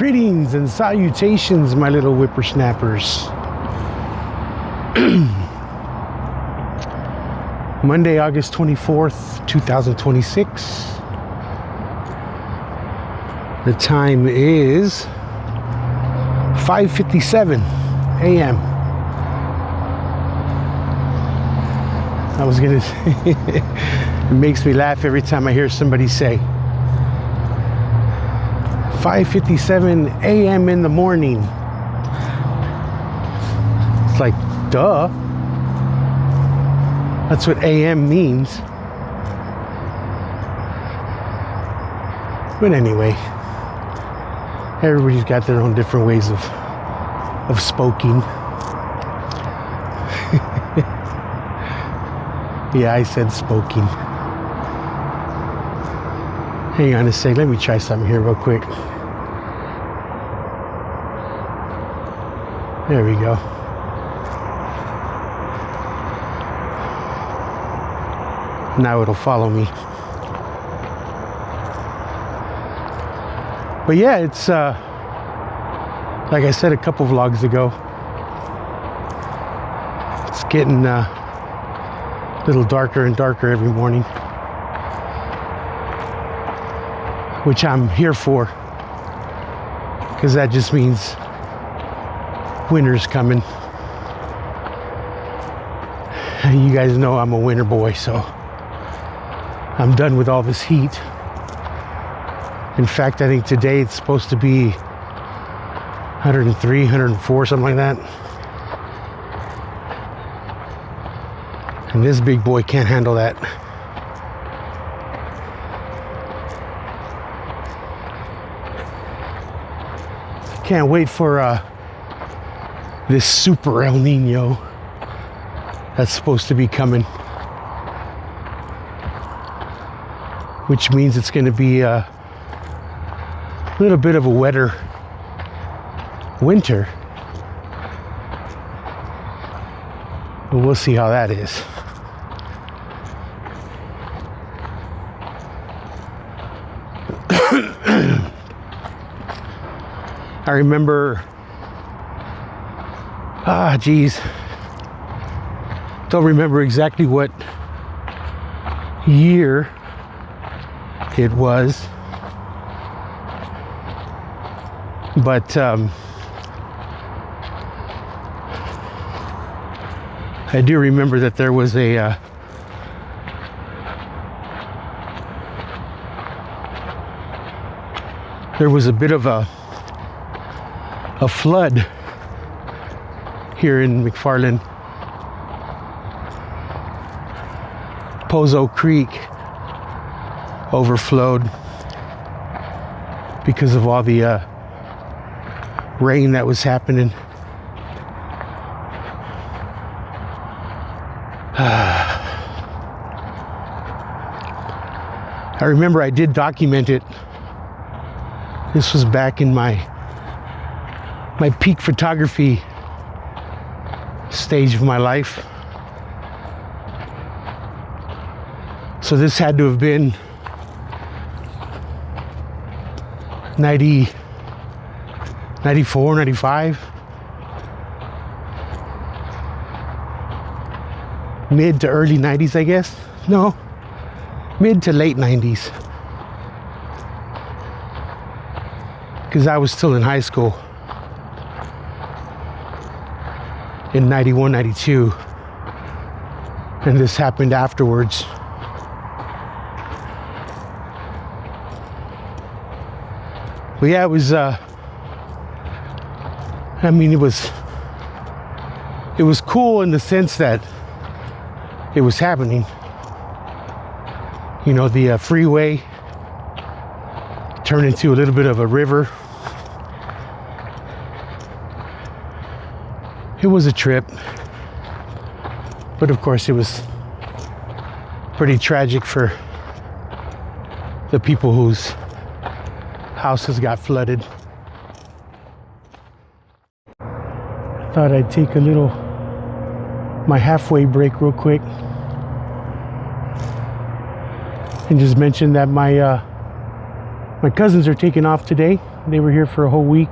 Greetings and salutations, my little whippersnappers. Monday, August 24th, 2026. The time is 5:57 a.m. I was gonna say, it makes me laugh every time I hear somebody say 5:57 a.m. in the morning. It's like, duh. That's what AM means. But anyway, everybody's got their own different ways of spoking. Yeah, I said spoking. Hang on a sec, let me try something here real quick. There we go. Now it'll follow me. But yeah, it's like I said a couple vlogs ago, it's getting a little darker and darker every morning, which I'm here for, because that just means winter's coming. And you guys know I'm a winter boy, so I'm done with all this heat. In fact, I think today it's supposed to be 103, 104, something like that. And this big boy can't handle that. Can't wait for this super El Nino that's supposed to be coming. Which means it's going to be a little bit of a wetter winter. But we'll see how that is. I remember, don't remember exactly what year it was, but I do remember that there was a bit of a flood here in McFarland. Pozo Creek overflowed because of all the rain that was happening. I remember I did document it. This was back in my peak photography stage of my life. So this had to have been 90, 94, 95. Mid to early 90s, I guess. No, mid to late 90s. Because I was still in high school in 91, 92. And this happened afterwards. But yeah, it was, I mean, it was cool in the sense that it was happening. You know, the freeway turned into a little bit of a river. It was a trip, but of course it was pretty tragic for the people whose houses got flooded. Thought I'd take my halfway break real quick and just mention that my cousins are taking off today They were here for a whole week.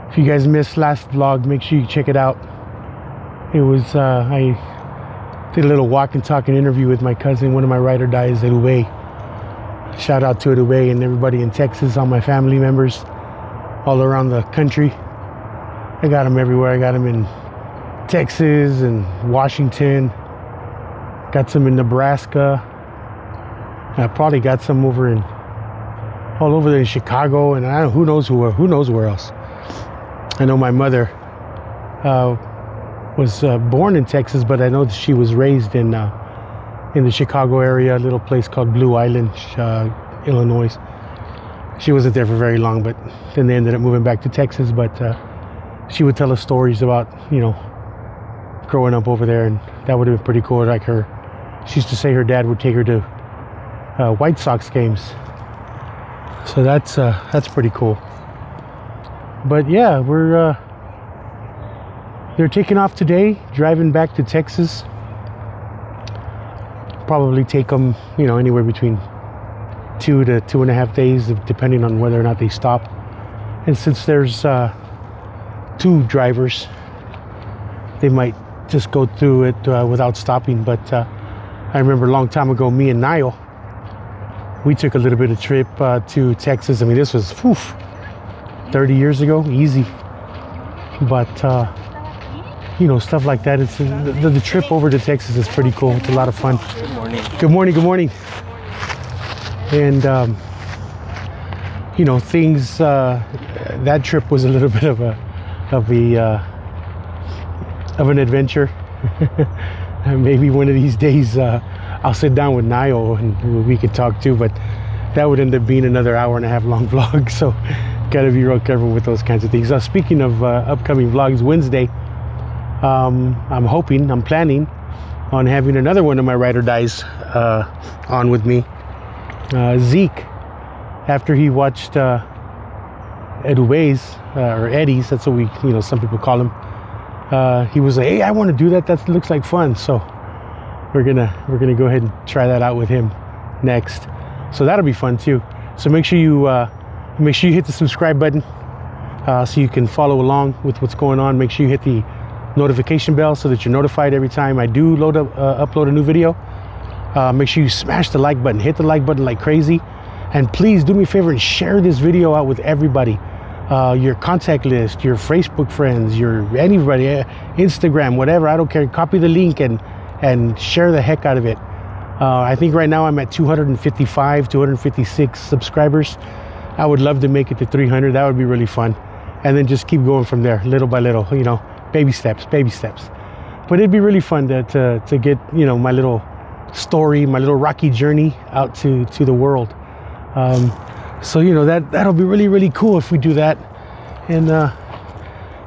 If you guys missed last vlog, make sure you check it out. It was, I did a little walk and talk and interview with my cousin, one of my ride or dies at Ube. Shout out to Ube and everybody in Texas, all my family members all around the country. I got them everywhere. I got them in Texas and Washington. Got some in Nebraska. I probably got some over in all over there in Chicago, and I don't, who knows where else. I know my mother was born in Texas, but I know that she was raised in the Chicago area, a little place called Blue Island, Illinois. She wasn't there for very long, but then they ended up moving back to Texas. But she would tell us stories about, you know, growing up over there, and that would have been pretty cool. Like she used to say her dad would take her to White Sox games. So that's pretty cool. But yeah, they're taking off today, driving back to Texas. Probably take them, you know, anywhere between 2 to 2.5 days, depending on whether or not they stop. And since there's 2 drivers, they might just go through it without stopping. But I remember a long time ago, me and Niall, we took a little bit of trip to Texas. I mean, this was 30 years ago, easy. But you know, stuff like that. It's the trip over to Texas is pretty cool. It's a lot of fun. Good morning. Good morning. Good morning. And you know, things. That trip was a little bit of an adventure. And maybe one of these days I'll sit down with Niall and we could talk too. But that would end up being another 1.5 hour long vlog. So gotta be real careful with those kinds of things. Speaking of upcoming vlogs, Wednesday. I'm planning on having another one of my ride or dies on with me. Zeke, after he watched Edube's or Eddie's, that's what we, you know, some people call him. He was like, "Hey, I want to do that. That looks like fun." So we're gonna go ahead and try that out with him next. So that'll be fun too. So make sure you hit the subscribe button so you can follow along with what's going on. Make sure you hit the notification bell so that you're notified every time I do upload a new video. Make sure you smash the like button, hit the like button like crazy, and please do me a favor and share this video out with everybody, your contact list, your Facebook friends, your anybody, Instagram, whatever. I don't care. Copy the link and share the heck out of it. I think right now I'm at 256 subscribers. I would love to make it to 300. That would be really fun, and then just keep going from there, little by little, you know. Baby steps. But it'd be really fun to get, you know, my little story, my little rocky journey out to the world. So, you know, that'll be really, really cool if we do that. And,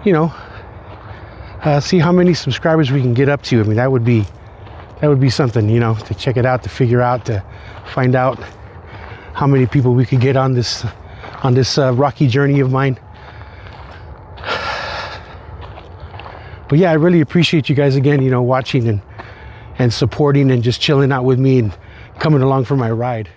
you know, see how many subscribers we can get up to. I mean, that would be something, you know, to check it out, to figure out, to find out how many people we could get on this rocky journey of mine. But yeah, I really appreciate you guys again, you know, watching and supporting and just chilling out with me and coming along for my ride.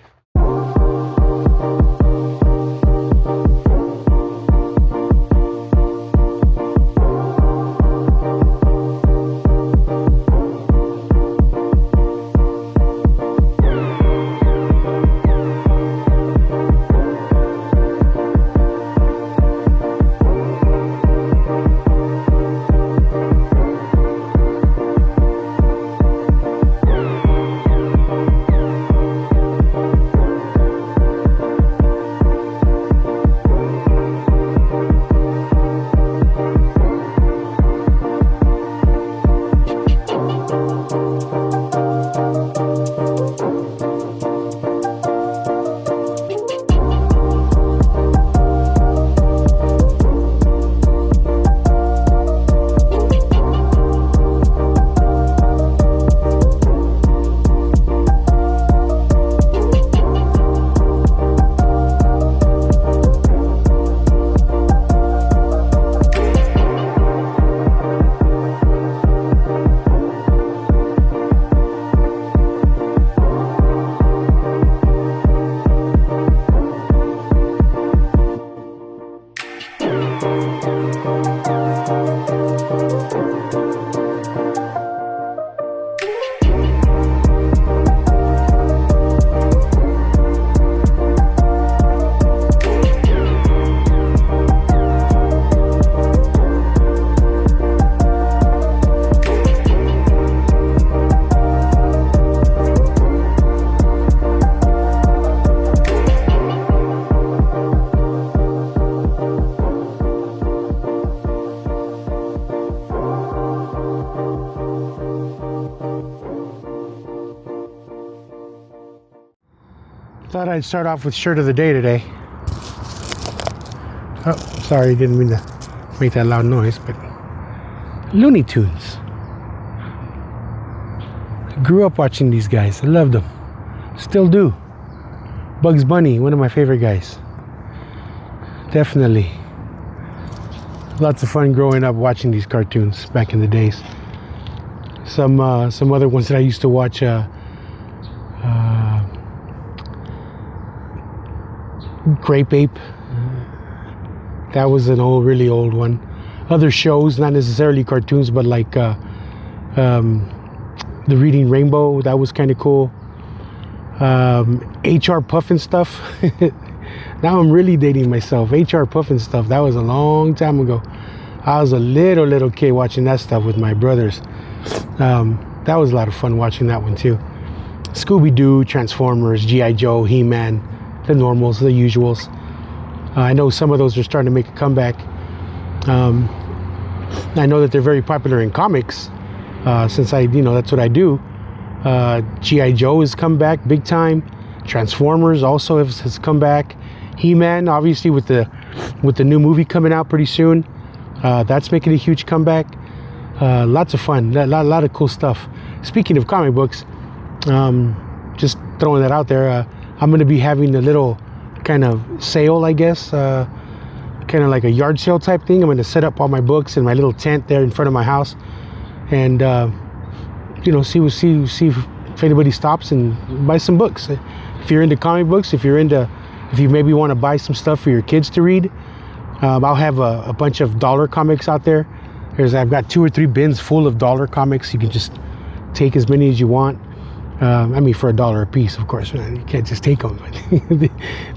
Thought I'd start off with shirt of the day today. Oh, sorry, didn't mean to make that loud noise, but Looney Tunes. I grew up watching these guys. I loved them. Still do. Bugs Bunny, one of my favorite guys. Definitely. Lots of fun growing up watching these cartoons back in the days. Some other ones that I used to watch. Grape Ape. That was an really old one. Other shows, not necessarily cartoons, but like The Reading Rainbow. That was kind of cool. HR Puffin stuff. Now I'm really dating myself. HR Puffin stuff. That was a long time ago. I was a little kid watching that stuff with my brothers. That was a lot of fun watching that one too. Scooby-Doo, Transformers, G.I. Joe, He-Man, the normals, the usuals. I know some of those are starting to make a comeback. I know that they're very popular in comics, since that's what I do. G.I. Joe has come back big time. Transformers also has come back. He-Man, obviously, with the new movie coming out pretty soon, that's making a huge comeback. Lots of fun, a lot of cool stuff. Speaking of comic books, just throwing that out there, I'm going to be having a little kind of sale, I guess, kind of like a yard sale type thing. I'm going to set up all my books in my little tent there in front of my house, and see if anybody stops and buy some books. If you're into comic books, if you maybe want to buy some stuff for your kids to read, I'll have a bunch of dollar comics out there. I've got 2 or 3 bins full of dollar comics. You can just take as many as you want. For $1 a piece, of course. You can't just take them.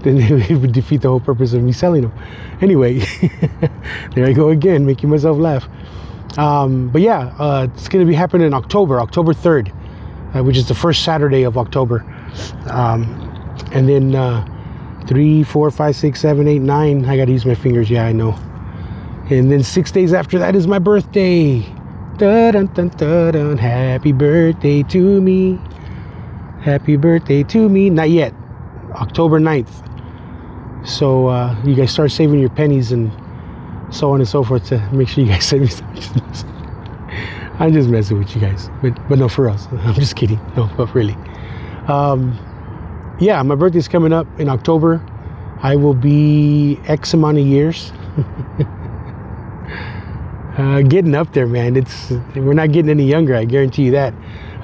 Then it would defeat the whole purpose of me selling them. Anyway, there I go again, making myself laugh. But yeah, it's going to be happening in October 3rd, which is the first Saturday of October. And then 3, 4, 5, 6, 7, 8, 9. I got to use my fingers. Yeah, I know. And then 6 days after that is my birthday. Dun, dun, dun, dun. Happy birthday to me. Happy birthday to me. Not yet. October 9th. So you guys start saving your pennies and so on and so forth to make sure you guys send me something. I'm just messing with you guys. But no, for us. I'm just kidding. No, but really. Yeah, my birthday's coming up in October. I will be X amount of years. Getting up there, man. We're not getting any younger, I guarantee you that.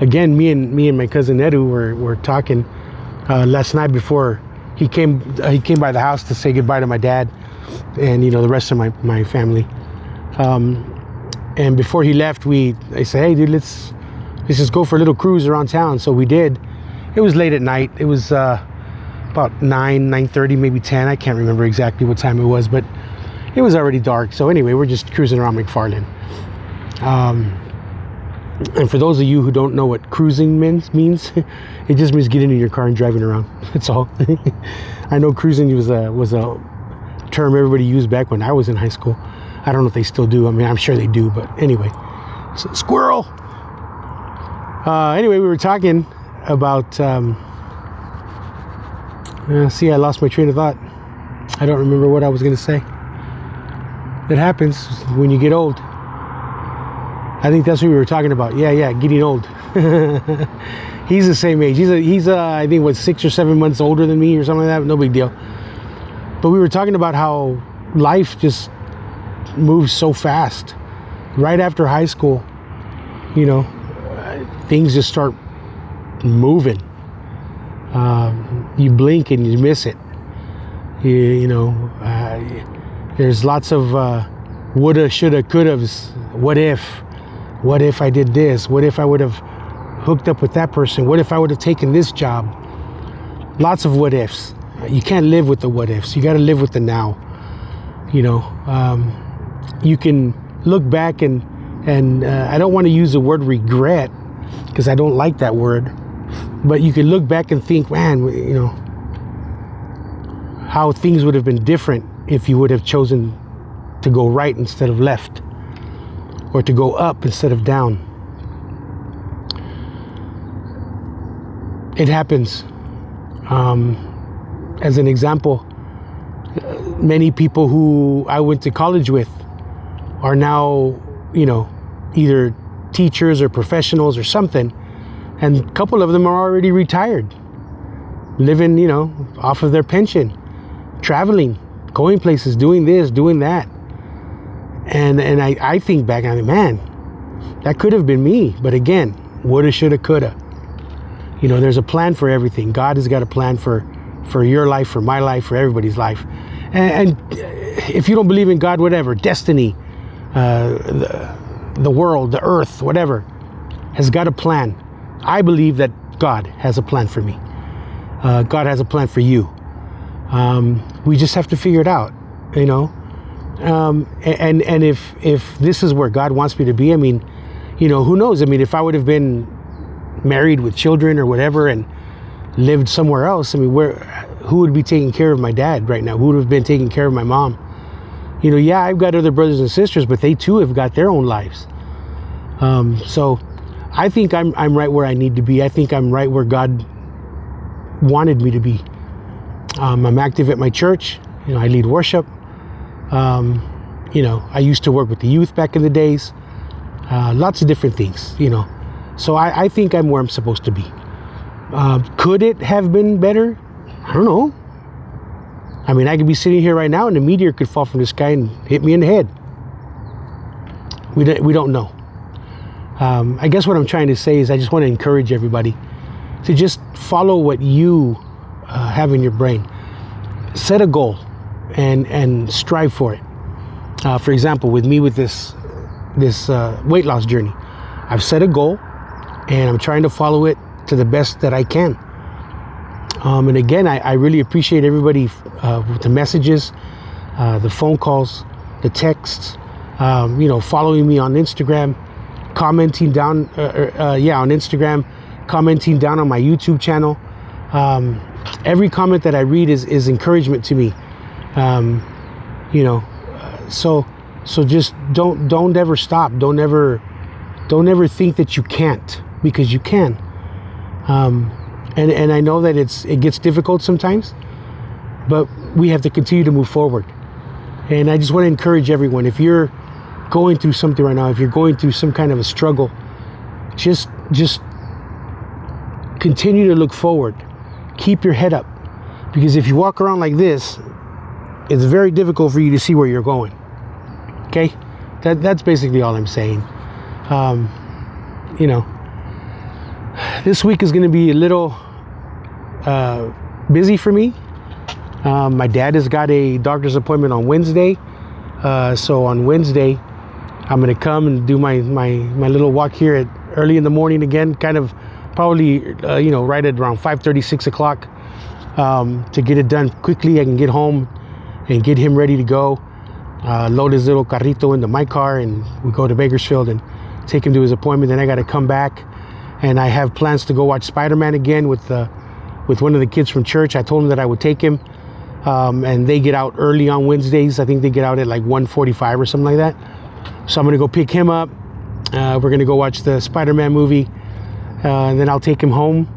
Again, me and my cousin Edu were talking last night before he came by the house to say goodbye to my dad and the rest of my family. And before he left, I said, hey dude, let's just go for a little cruise around town. So we did. It was late at night. It was about 9:30, maybe 10. I can't remember exactly what time it was, but it was already dark. So anyway, we're just cruising around McFarland. And for those of you who don't know what cruising means, it just means getting in your car and driving around. That's all. I know cruising was a term everybody used back when I was in high school. I don't know if they still do. I mean, I'm sure they do, but anyway. So, squirrel! Anyway, we were talking about... see, I lost my train of thought. I don't remember what I was going to say. It happens when you get old. I think that's what we were talking about. Yeah, getting old. He's the same age. He's I think 6 or 7 months older than me or something like that. No big deal. But we were talking about how life just moves so fast. Right after high school, things just start moving. You blink and you miss it. There's lots of woulda, shoulda, couldas. What if I did this? What if I would have hooked up with that person? What if I would have taken this job? Lots of what ifs. You can't live with the what ifs. You got to live with the now. You can look back and I don't want to use the word regret because I don't like that word. But you can look back and think, man, how things would have been different if you would have chosen to go right instead of left, or to go up instead of down. It happens. as an example, many people who I went to college with are now, either teachers or professionals or something. And a couple of them are already retired, living, off of their pension, traveling, going places, doing this, doing that. And I think back, I mean, man, that could have been me. But again, woulda, shoulda, coulda. There's a plan for everything. God has got a plan for your life, for my life, for everybody's life. And if you don't believe in God, whatever, destiny, the world, the earth, whatever, has got a plan. I believe that God has a plan for me. God has a plan for you. We just have to figure it out, and if this is where God wants me to be, I mean, who knows? I mean, if I would have been married with children or whatever and lived somewhere else, I mean, who would be taking care of my dad right now? Who would have been taking care of my mom? Yeah, I've got other brothers and sisters, but they too have got their own lives. So I think I'm right where I need to be. I think I'm right where God wanted me to be. I'm active at my church. I lead worship. I used to work with the youth back in the days. Lots of different things, So I think I'm where I'm supposed to be. Could it have been better? I don't know. I mean, I could be sitting here right now and a meteor could fall from the sky and hit me in the head. We don't know. I guess what I'm trying to say is I just want to encourage everybody to just follow what you have in your brain. Set a goal and strive for it. For example, with me with this weight loss journey, I've set a goal and I'm trying to follow it to the best that I can. And again, I really appreciate everybody with the messages, the phone calls, the texts, following me on Instagram, commenting down, on Instagram, commenting down on my YouTube channel. Every comment that I read is encouragement to me. So just don't ever stop. Don't ever think that you can't, because you can. And I know that it gets difficult sometimes, but we have to continue to move forward. And I just want to encourage everyone, if you're going through something right now, if you're going through some kind of a struggle, just continue to look forward. Keep your head up, because if you walk around like this, it's very difficult for you to see where you're going. Okay? That's basically all I'm saying. This week is going to be a little busy for me. My dad has got a doctor's appointment on Wednesday. So on Wednesday, I'm going to come and do my little walk here at early in the morning again, kind of probably, right at around 5:30, 6 o'clock, to get it done quickly. I can get home and get him ready to go, load his little carrito into my car, and we go to Bakersfield and take him to his appointment. Then I got to come back, and I have plans to go watch Spider-Man again with one of the kids from church. I told him that I would take him, and they get out early on Wednesdays. I think they get out at like 1:45 or something like that. So I'm going to go pick him up. We're going to go watch the Spider-Man movie, and then I'll take him home.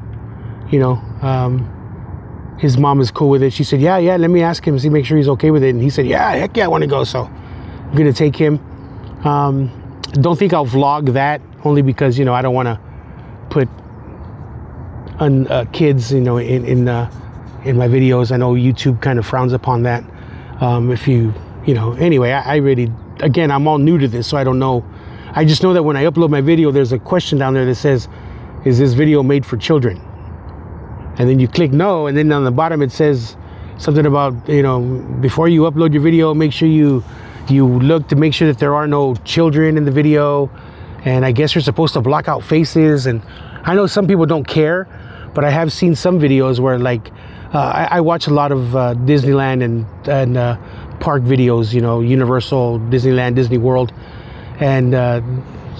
His mom is cool with it. She said, yeah, let me ask him, make sure he's okay with it. And he said, yeah, heck yeah, I want to go. So I'm going to take him. Don't think I'll vlog that, only because, I don't want to put kids, in my videos. I know YouTube kind of frowns upon that. Anyway, I really, again, I'm all new to this, so I don't know. I just know that when I upload my video, there's a question down there that says, is this video made for children? And then you click no, and then on the bottom it says something about, before you upload your video, make sure you look to make sure that there are no children in the video. And I guess you're supposed to block out faces. And I know some people don't care, but I have seen some videos where, like, I watch a lot of Disneyland and park videos, Universal, Disneyland, Disney World. And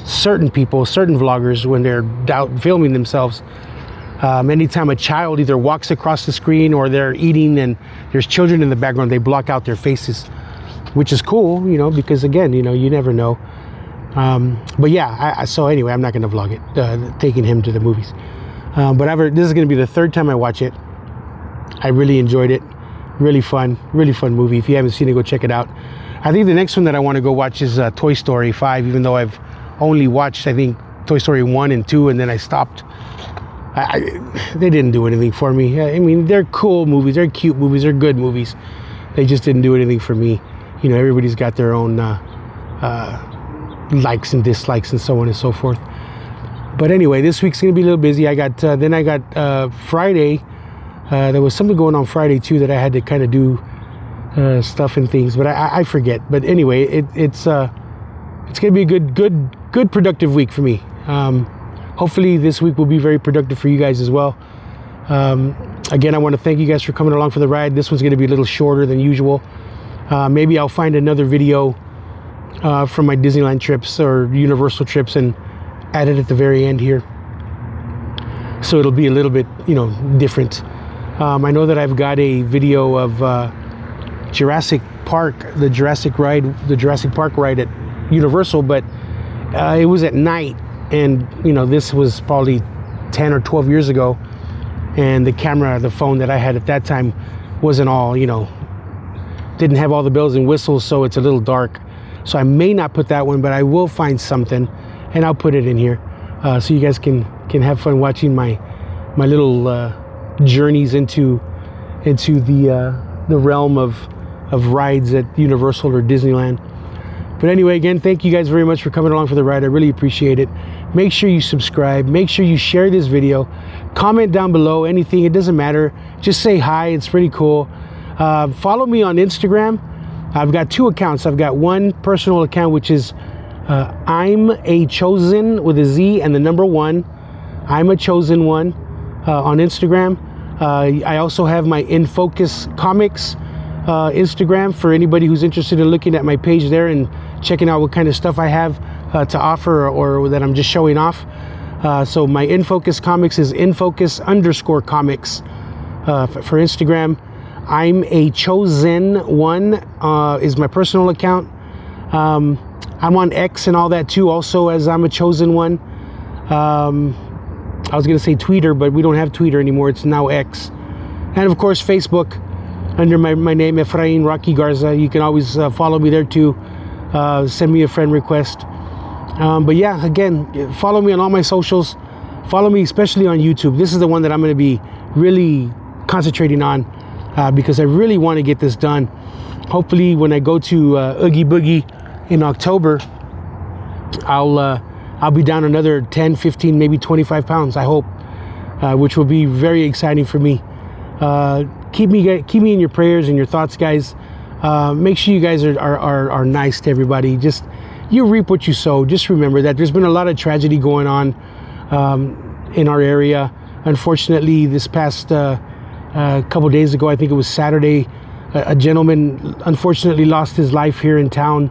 certain vloggers, when they're out filming themselves, anytime a child either walks across the screen or they're eating and there's children in the background, they block out their faces, which is cool, because again, you never know. But yeah, so anyway, I'm not going to vlog it, taking him to the movies. But this is going to be the third time I watch it. I really enjoyed it. Really fun movie. If you haven't seen it, go check it out. I think the next one that I want to go watch is Toy Story 5, even though I've only watched, I think, Toy Story 1 and 2, and then I stopped. They didn't do anything for me. I mean, they're cool movies, they're cute movies, they're good movies. They just didn't do anything for me. You know, everybody's got their own likes and dislikes and so on and so forth. But anyway, this week's gonna be a little busy. I got Friday. There was something going on Friday too that I had to kind of do stuff and things, but I forget. But anyway, it's gonna be a good productive week for me. Hopefully this week will be very productive for you guys as well. Again, I want to thank you guys for coming along for the ride. This one's going to be a little shorter than usual. Maybe I'll find another video from my Disneyland trips or Universal trips and add it at the very end here, so it'll be a little bit, you know, different. I know that I've got a video of Jurassic Park, the Jurassic Park ride at Universal, but it was at night, and you know, this was probably 10 or 12 years ago, and the phone that I had at that time wasn't all, you know, didn't have all the bells and whistles, so it's a little dark. So I may not put that one, but I will find something and I'll put it in here, so you guys can have fun watching my little journeys into the realm of rides at Universal or Disneyland. But anyway, again, thank you guys very much for coming along for the ride. I really appreciate it. Make sure you subscribe. Make sure you share this video. Comment down below, anything. It doesn't matter. Just say hi. It's pretty cool. Follow me on Instagram. I've got 2 accounts. I've got one personal account, which is I'm a Chosen with a Z and the number 1. I'm a Chosen One on Instagram. I also have my In Focus Comics Instagram for anybody who's interested in looking at my page there and checking out what kind of stuff I have to offer or that I'm just showing off. So my In Focus Comics is infocus_comics for Instagram. I'm a Chosen One is my personal account. I'm on X and all that too, also as I'm a Chosen One. I was gonna say Twitter, but we don't have Twitter anymore. It's now X. And of course, Facebook under my name, Efrain Rocky Garza. You can always follow me there too. Send me a friend request. But yeah, again, follow me on all my socials. Follow me especially on YouTube. This is the one that I'm going to be really concentrating on because I really want to get this done. Hopefully when I go to Oogie Boogie in October, I'll be down another 10, 15, maybe 25 pounds, I hope, which will be very exciting for me. Keep me in your prayers and your thoughts, guys. Make sure you guys are nice to everybody. Just, you reap what you sow. Just remember that there's been a lot of tragedy going on in our area. Unfortunately, this past couple days ago, I think it was Saturday, a gentleman unfortunately lost his life here in town.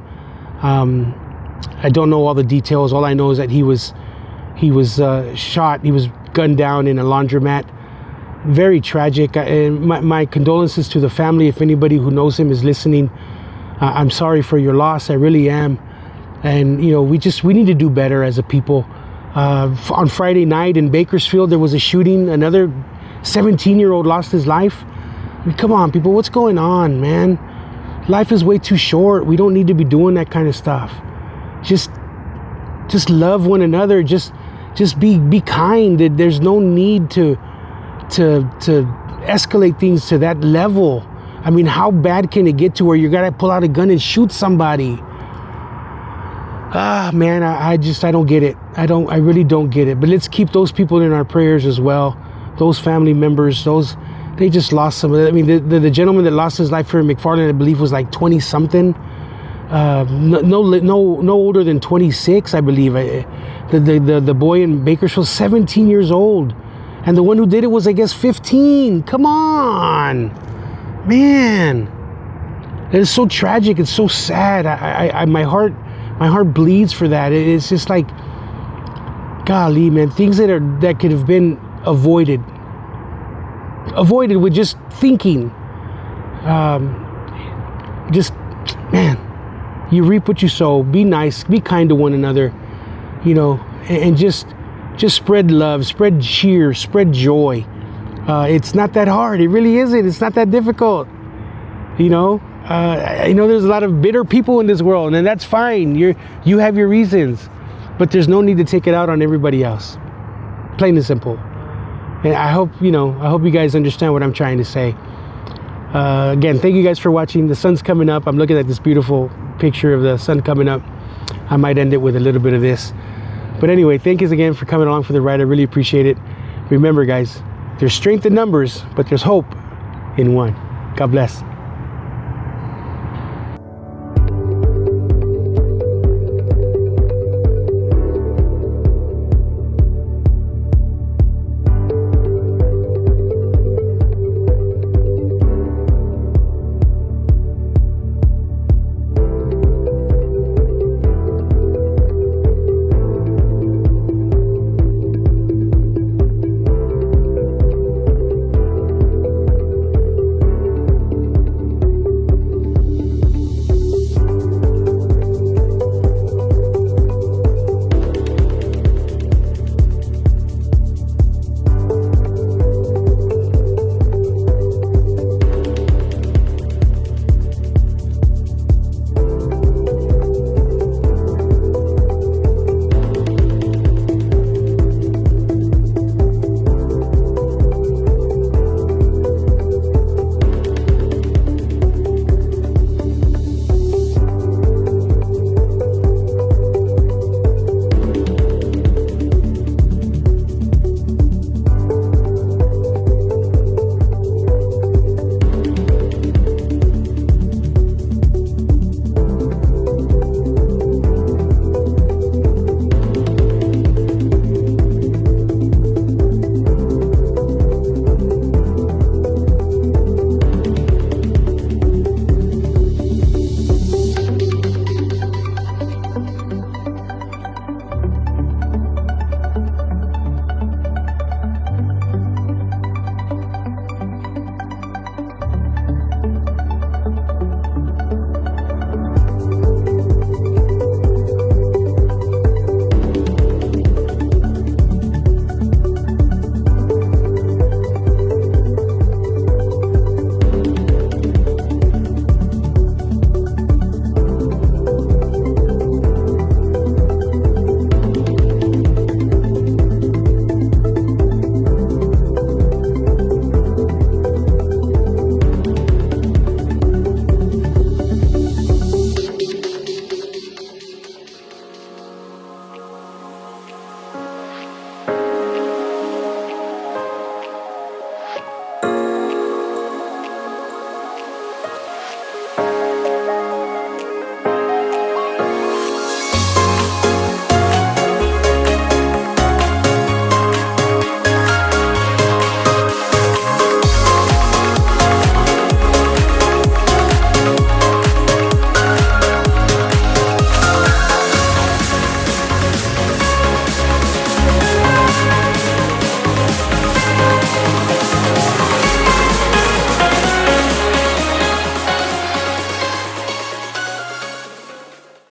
I don't know all the details. All I know is that he was shot. He was gunned down in a laundromat. Very tragic. And my condolences to the family. If anybody who knows him is listening, I'm sorry for your loss. I really am. And you know, we need to do better as a people. On Friday night in Bakersfield, there was a shooting. Another 17-year-old lost his life. I mean, come on, people, what's going on, man? Life is way too short. We don't need to be doing that kind of stuff. Just love one another. Just be kind. There's no need to escalate things to that level. I mean, how bad can it get to where you gotta pull out a gun and shoot somebody? Man, I don't get it. I really don't get it. But let's keep those people in our prayers as well. Those family members, they just lost some of it. I mean, the gentleman that lost his life here in McFarland, I believe, was like 20 something. No older than 26, I believe. The boy in Bakersfield, 17 years old. And the one who did it was, I guess, 15. Come on, man. It is so tragic. It's so sad. My heart bleeds for that. It's just like, golly, man. Things that could have been avoided with just thinking. Man, you reap what you sow. Be nice. Be kind to one another. You know, and just spread love, spread cheer, spread joy. It's not that hard. It really isn't. It's not that difficult. You know, I know there's a lot of bitter people in this world, and that's fine. You have your reasons, but there's no need to take it out on everybody else. Plain and simple. And I hope you guys understand what I'm trying to say. Again, thank you guys for watching. The sun's coming up. I'm looking at this beautiful picture of the sun coming up. I might end it with a little bit of this. But anyway, thank you again for coming along for the ride. I really appreciate it. Remember, guys, there's strength in numbers, but there's hope in one. God bless.